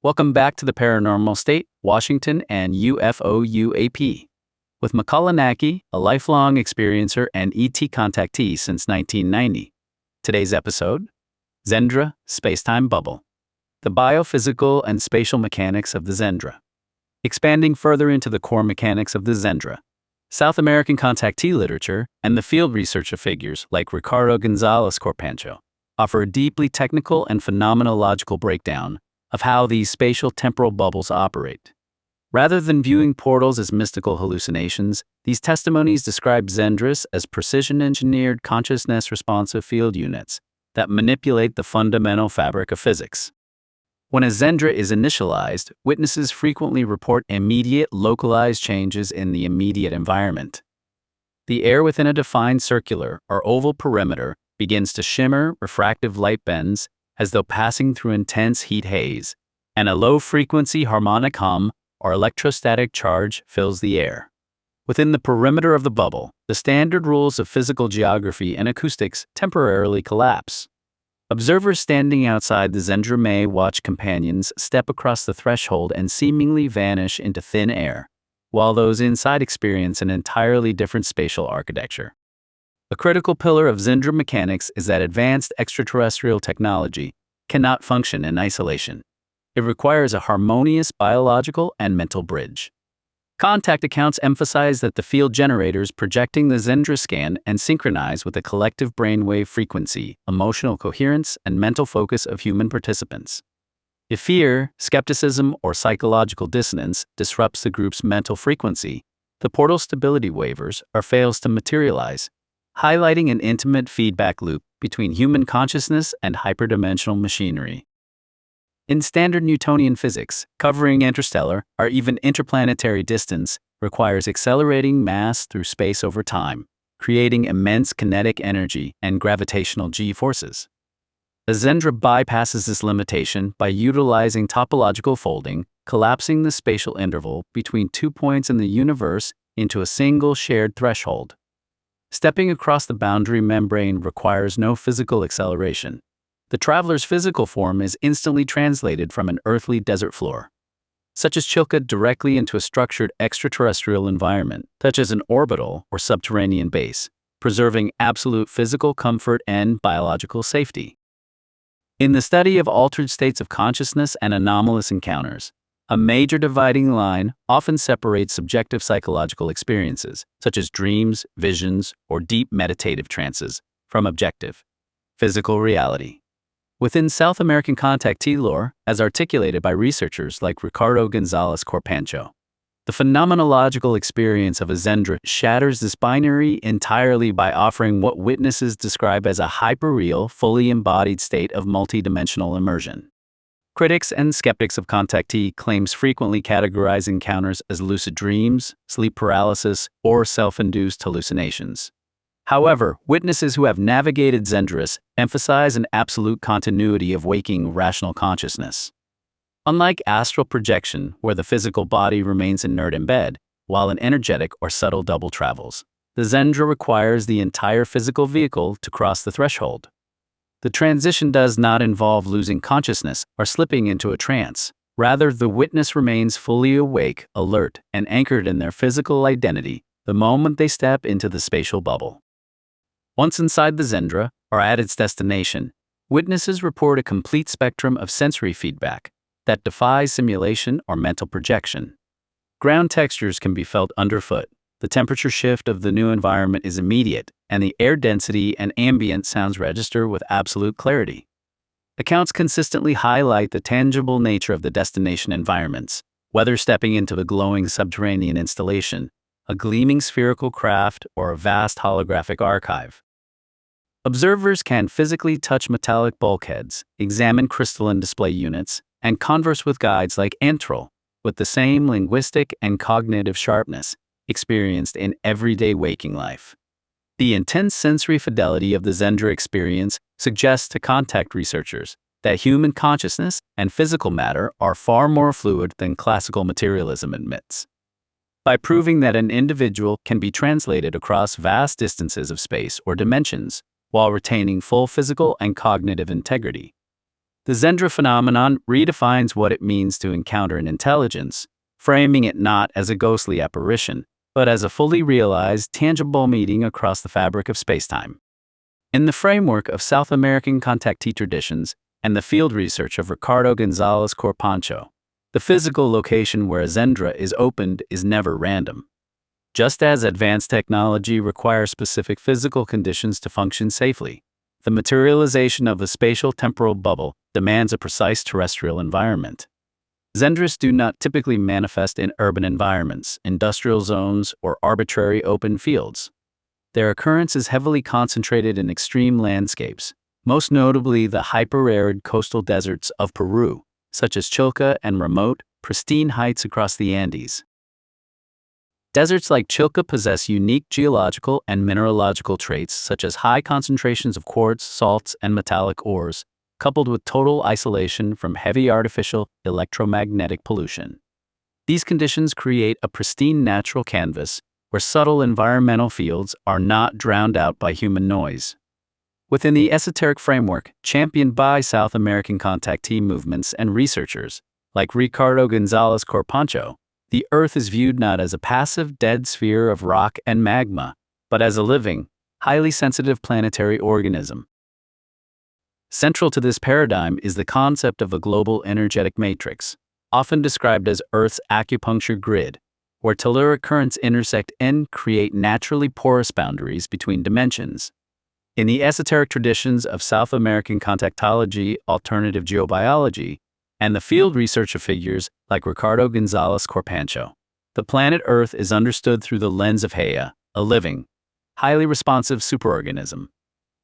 Welcome back to the Paranormal State, Washington, and UFO UAP. With Makāula Nakae, a lifelong experiencer and ET contactee since 1990. Today's episode, Xendra, Spacetime Bubble. The biophysical and spatial mechanics of the Xendra. Expanding further into the core mechanics of the Xendra, South American contactee literature and the field researcher figures like Ricardo González Corpancho offer a deeply technical and phenomenological breakdown of how these spatial-temporal bubbles operate. Rather than viewing portals as mystical hallucinations, these testimonies describe Xendras as precision-engineered consciousness-responsive field units that manipulate the fundamental fabric of physics. When a Xendra is initialized, witnesses frequently report immediate, localized changes in the immediate environment. The air within a defined circular or oval perimeter begins to shimmer, refractive light bends, as though passing through intense heat haze, and a low-frequency harmonic hum or electrostatic charge fills the air. Within the perimeter of the bubble, the standard rules of physical geography and acoustics temporarily collapse. Observers standing outside the Xendra may watch companions step across the threshold and seemingly vanish into thin air, while those inside experience an entirely different spatial architecture. A critical pillar of Xendra mechanics is that advanced extraterrestrial technology cannot function in isolation. It requires a harmonious biological and mental bridge. Contact accounts emphasize that the field generators projecting the Xendra scan and synchronize with the collective brainwave frequency, emotional coherence, and mental focus of human participants. If fear, skepticism, or psychological dissonance disrupts the group's mental frequency, the portal stability wavers or fails to materialize, highlighting an intimate feedback loop between human consciousness and hyperdimensional machinery. In standard Newtonian physics, covering interstellar or even interplanetary distance requires accelerating mass through space over time, creating immense kinetic energy and gravitational g-forces. The Xendra bypasses this limitation by utilizing topological folding, collapsing the spatial interval between 2 points in the universe into a single shared threshold. Stepping across the boundary membrane requires no physical acceleration. The traveler's physical form is instantly translated from an earthly desert floor, such as Chilka, directly into a structured extraterrestrial environment, such as an orbital or subterranean base, preserving absolute physical comfort and biological safety. In the study of altered states of consciousness and anomalous encounters, a major dividing line often separates subjective psychological experiences, such as dreams, visions, or deep meditative trances, from objective, physical reality. Within South American contactee lore, as articulated by researchers like Ricardo González Corpancho, the phenomenological experience of a Xendra shatters this binary entirely by offering what witnesses describe as a hyperreal, fully embodied state of multidimensional immersion. Critics and skeptics of contactee claims frequently categorize encounters as lucid dreams, sleep paralysis, or self-induced hallucinations. However, witnesses who have navigated Xendras emphasize an absolute continuity of waking rational consciousness. Unlike astral projection, where the physical body remains inert in bed, while an energetic or subtle double travels, the Xendra requires the entire physical vehicle to cross the threshold. The transition does not involve losing consciousness or slipping into a trance. Rather, the witness remains fully awake, alert, and anchored in their physical identity the moment they step into the spatial bubble. Once inside the Xendra, or at its destination, witnesses report a complete spectrum of sensory feedback that defies simulation or mental projection. Ground textures can be felt underfoot. The temperature shift of the new environment is immediate, and the air density and ambient sounds register with absolute clarity. Accounts consistently highlight the tangible nature of the destination environments, whether stepping into the glowing subterranean installation, a gleaming spherical craft, or a vast holographic archive. Observers can physically touch metallic bulkheads, examine crystalline display units, and converse with guides like Antrol, with the same linguistic and cognitive sharpness experienced in everyday waking life. The intense sensory fidelity of the Xendra experience suggests to contact researchers that human consciousness and physical matter are far more fluid than classical materialism admits. By proving that an individual can be translated across vast distances of space or dimensions while retaining full physical and cognitive integrity, The Xendra phenomenon redefines what it means to encounter an intelligence, framing it not as a ghostly apparition, but as a fully realized, tangible meeting across the fabric of spacetime. In the framework of South American contactee traditions and the field research of Ricardo González Corpancho, the physical location where a Xendra is opened is never random. Just as advanced technology requires specific physical conditions to function safely, the materialization of the spatial-temporal bubble demands a precise terrestrial environment. Xendras do not typically manifest in urban environments, industrial zones, or arbitrary open fields. Their occurrence is heavily concentrated in extreme landscapes, most notably the hyper-arid coastal deserts of Peru, such as Chilca, and remote, pristine heights across the Andes. Deserts like Chilca possess unique geological and mineralogical traits such as high concentrations of quartz, salts, and metallic ores, coupled with total isolation from heavy artificial electromagnetic pollution. These conditions create a pristine natural canvas where subtle environmental fields are not drowned out by human noise. Within the esoteric framework championed by South American contactee movements and researchers, like Ricardo González Corpancho, the Earth is viewed not as a passive, dead sphere of rock and magma, but as a living, highly sensitive planetary organism. Central to this paradigm is the concept of a global energetic matrix, often described as Earth's acupuncture grid, where telluric currents intersect and create naturally porous boundaries between dimensions. In the esoteric traditions of South American contactology, alternative geobiology, and the field research of figures like Ricardo González Corpancho, the planet Earth is understood through the lens of Gaia, a living, highly responsive superorganism.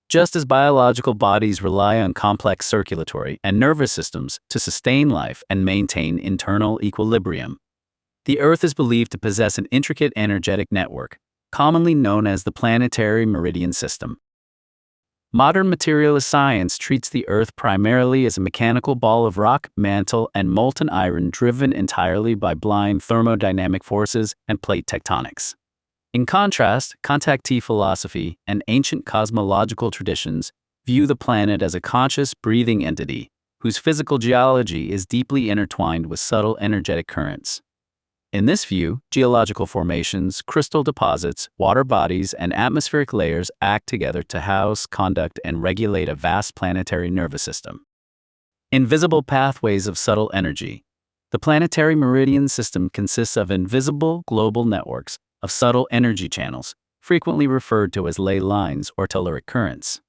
Just as biological bodies rely on complex circulatory and nervous systems to sustain life and maintain internal equilibrium, the Earth is believed to possess an intricate energetic network, commonly known as the planetary meridian system. Modern materialist science treats the Earth primarily as a mechanical ball of rock, mantle, and molten iron driven entirely by blind thermodynamic forces and plate tectonics. In contrast, contactee philosophy and ancient cosmological traditions view the planet as a conscious, breathing entity whose physical geology is deeply intertwined with subtle energetic currents. In this view, geological formations, crystal deposits, water bodies, and atmospheric layers act together to house, conduct, and regulate a vast planetary nervous system. Invisible pathways of subtle energy. The planetary meridian system consists of invisible global networks of subtle energy channels, frequently referred to as ley lines or telluric currents.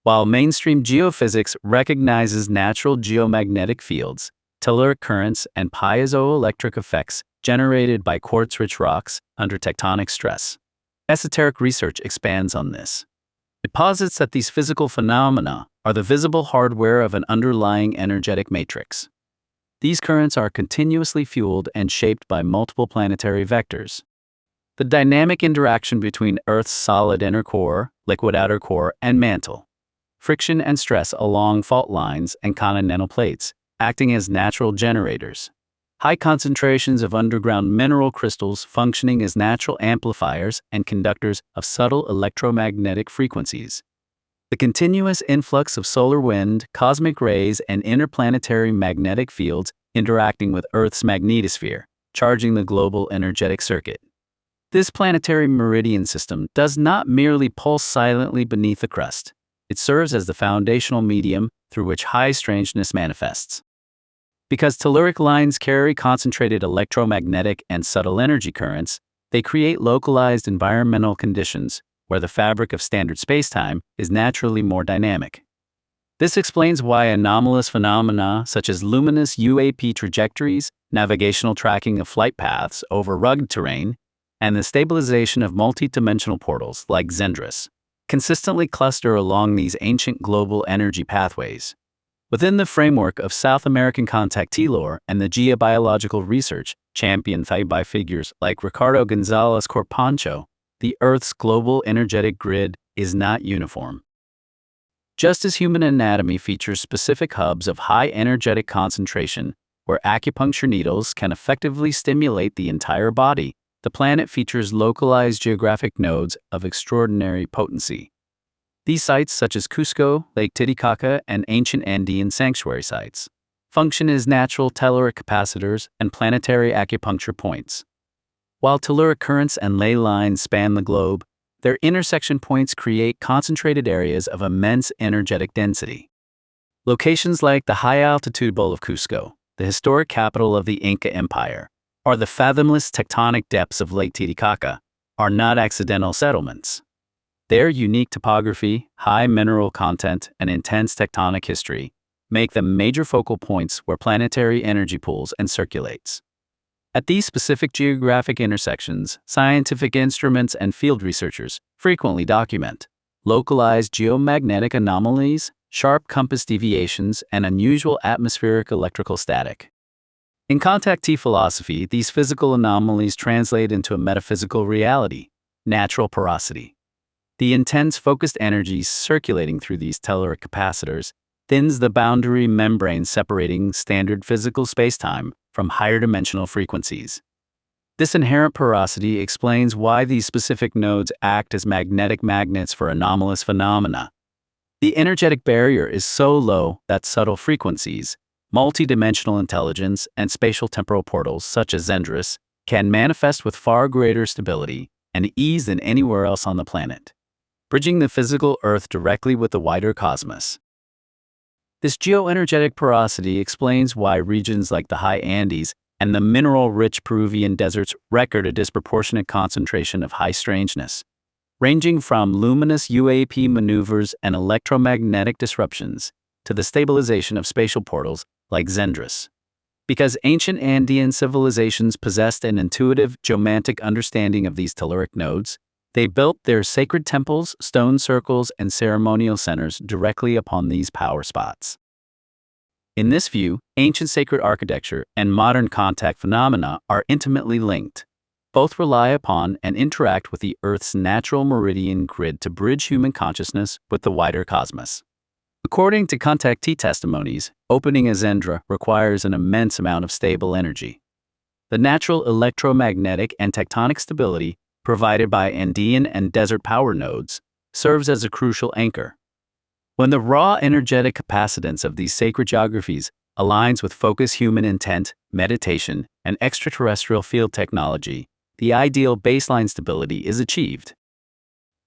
While mainstream geophysics recognizes natural geomagnetic fields, telluric currents, and piezoelectric effects generated by quartz-rich rocks under tectonic stress, esoteric research expands on this. It posits that these physical phenomena are the visible hardware of an underlying energetic matrix. These currents are continuously fueled and shaped by multiple planetary vectors. The dynamic interaction between Earth's solid inner core, liquid outer core, and mantle, friction and stress along fault lines and continental plates, acting as natural generators. High concentrations of underground mineral crystals functioning as natural amplifiers and conductors of subtle electromagnetic frequencies. The continuous influx of solar wind, cosmic rays, and interplanetary magnetic fields interacting with Earth's magnetosphere, charging the global energetic circuit. This planetary meridian system does not merely pulse silently beneath the crust. It serves as the foundational medium through which high strangeness manifests. Because telluric lines carry concentrated electromagnetic and subtle energy currents, they create localized environmental conditions where the fabric of standard spacetime is naturally more dynamic. This explains why anomalous phenomena such as luminous UAP trajectories, navigational tracking of flight paths over rugged terrain, and the stabilization of multi-dimensional portals like Xendras consistently cluster along these ancient global energy pathways. Within the framework of South American contactee lore and the geobiological research championed by figures like Ricardo González Corpancho, the Earth's global energetic grid is not uniform. Just as human anatomy features specific hubs of high energetic concentration where acupuncture needles can effectively stimulate the entire body, the planet features localized geographic nodes of extraordinary potency. These sites, such as Cusco, Lake Titicaca, and ancient Andean sanctuary sites, function as natural telluric capacitors and planetary acupuncture points. While telluric currents and ley lines span the globe, their intersection points create concentrated areas of immense energetic density. Locations like the high-altitude bowl of Cusco, the historic capital of the Inca Empire, or the fathomless tectonic depths of Lake Titicaca, are not accidental settlements. Their unique topography, high mineral content, and intense tectonic history make them major focal points where planetary energy pools and circulates. At these specific geographic intersections, scientific instruments and field researchers frequently document localized geomagnetic anomalies, sharp compass deviations, and unusual atmospheric electrical static. In contactee philosophy, these physical anomalies translate into a metaphysical reality, natural porosity. The intense focused energy circulating through these telluric capacitors thins the boundary membrane separating standard physical spacetime from higher dimensional frequencies. This inherent porosity explains why these specific nodes act as magnetic magnets for anomalous phenomena. The energetic barrier is so low that subtle frequencies, multidimensional intelligence, and spatial-temporal portals such as Xendras can manifest with far greater stability and ease than anywhere else on the planet, bridging the physical Earth directly with the wider cosmos. This geoenergetic porosity explains why regions like the high Andes and the mineral-rich Peruvian deserts record a disproportionate concentration of high strangeness, ranging from luminous UAP maneuvers and electromagnetic disruptions to the stabilization of spatial portals like Xendras. Because ancient Andean civilizations possessed an intuitive, geomantic understanding of these telluric nodes, they built their sacred temples, stone circles, and ceremonial centers directly upon these power spots. In this view, ancient sacred architecture and modern contact phenomena are intimately linked. Both rely upon and interact with the Earth's natural meridian grid to bridge human consciousness with the wider cosmos. According to contactee testimonies, opening a Xendra requires an immense amount of stable energy. The natural electromagnetic and tectonic stability provided by Andean and desert power nodes serves as a crucial anchor. When the raw energetic capacitance of these sacred geographies aligns with focused human intent, meditation, and extraterrestrial field technology, the ideal baseline stability is achieved.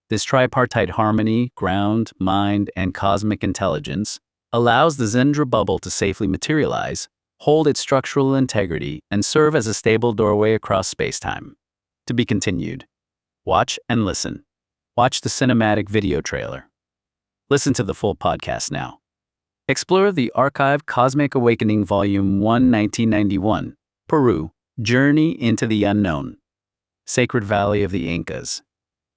This tripartite harmony, ground, mind, and cosmic intelligence allows the Xendra bubble to safely materialize, hold its structural integrity, and serve as a stable doorway across spacetime. To be continued. Watch and listen. Watch the cinematic video trailer. Listen to the full podcast now. Explore the archive Cosmic Awakening Volume 1, 1991, Peru, Journey into the Unknown. Sacred Valley of the Incas.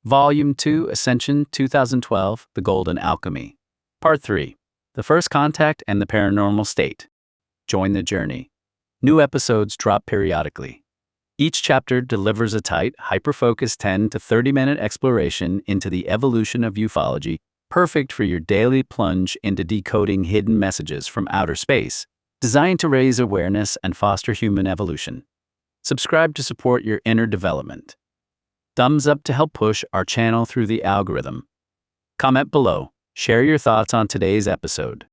Volume 2, Ascension 2012, The Golden Alchemy. Part 3, The First Contact and the Paranormal State. Join the journey. New episodes drop periodically. Each chapter delivers a tight, hyper-focused 10 to 30-minute exploration into the evolution of ufology, perfect for your daily plunge into decoding hidden messages from outer space, designed to raise awareness and foster human evolution. Subscribe to support your inner development. Thumbs up to help push our channel through the algorithm. Comment below. Share your thoughts on today's episode.